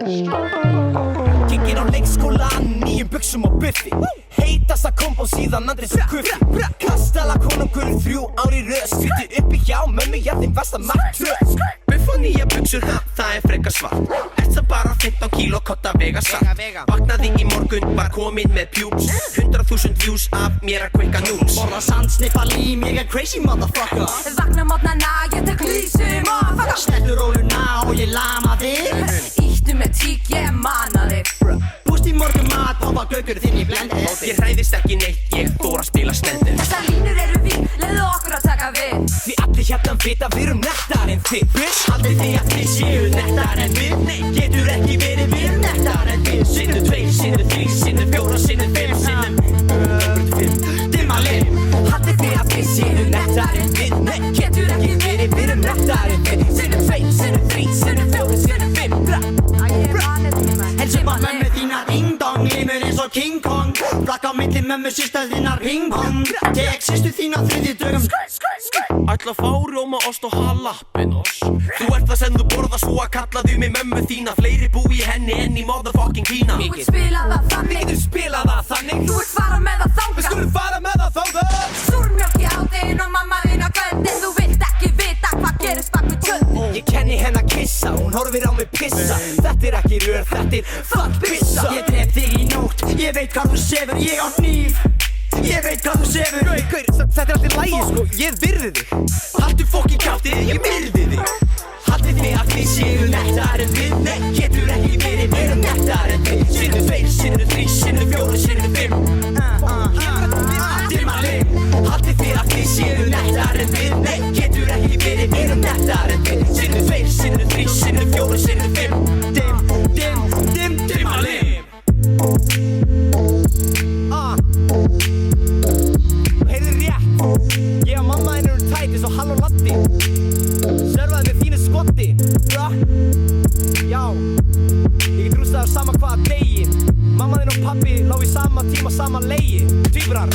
Genginn á leikskólan, nýjum buxum og buffi Heitasta kombo síðan Andrés og Kuffi Kastala konungur 3 ár í röð Skrýttu uppi hjá mömmu, já þeim varst að margt tröð Buff og nýja buxur, það frekar svart Ert það bara 15 kíló kotta vega satt Vaknaði í morgun, var kominn með pjúps 100.000 views af mér að kveika njúls Borða sand, sniffa lím, ég crazy motherfucker Vakna mótnana, ég tek lýsi, motherfucker Steltu róluna og ég lama þig Íttu með tík, ég manna þig Búst í morgun mat, poppa gaukur þinn í blendi Ég hræðist ekki neitt, ég þór að spila stendur Þessar línur eru vín, leiðu okkur að taka við Því allir hérna vita við erum nettar en þið Bitch, haldið þið að þið séu nettar en við Nei, getur ekki verið við nettar en við Sinnum 2, sinnum 3, sinnum 4, sinnum 5, sinnum 5 Dimma lim Haldið þið að þið séu nettar en við Nei, getur ekki verið við erum nettar en við Sinnum 2, sinnum 3, sinnum 4, sinnum 5 Helsu bara mömmu þína ding-dong Limur eins og King Kong Flakka á milli mömmu systur þínar ping-pong Tek systur þína þriðjudögum Ætla að fá rjóma, ost og jalapenos Þú ert það sem þú borðar svo að kallaðu mig mömmu þína Fleiri búi í henni enn í motherfucking Kína Þú vilt spila það þannig Við getum spilað það þannig Þú vilt fara með það þangað Við skulum fara með það þangað Súrmjólk í hádeginu og mamma þín á kvöldin Þú vilt ekki vita hvað gerist bak við tjöldin Ég kenni henn að kissa, hún horfir á mig pissa Þetta ekki rör, þetta fuck pissa Ég dref þig í nótt, ég veit hvað þú sefur, ég á hníf Ég veit hvað þú sefur Gaur, þetta allt í lagi sko, ég virði þig Haltu fokkin kjátti, ég virði þig Haldið þið að þið séu nettar en við Nei, getur ekki verið, við erum nettar en við Sinnum 2, sinnum 3, sinnum 4, sinnum 5 Dimma lim Haldið þið að þið séu nettar en við Nei, getur ekki verið, við erum nettar en við Sinnum 2, sinnum 3, sinnum 4, sinnum 5 Dimma lim Heyrðu rétt Ég og mamma henni eru tæt eins og Hall og Latti Servaði með fínu skotti Já Ég get rústað á sama hvaða degi Mamma þinn og pappi lágu í sama tíma, sama legi Tvíburar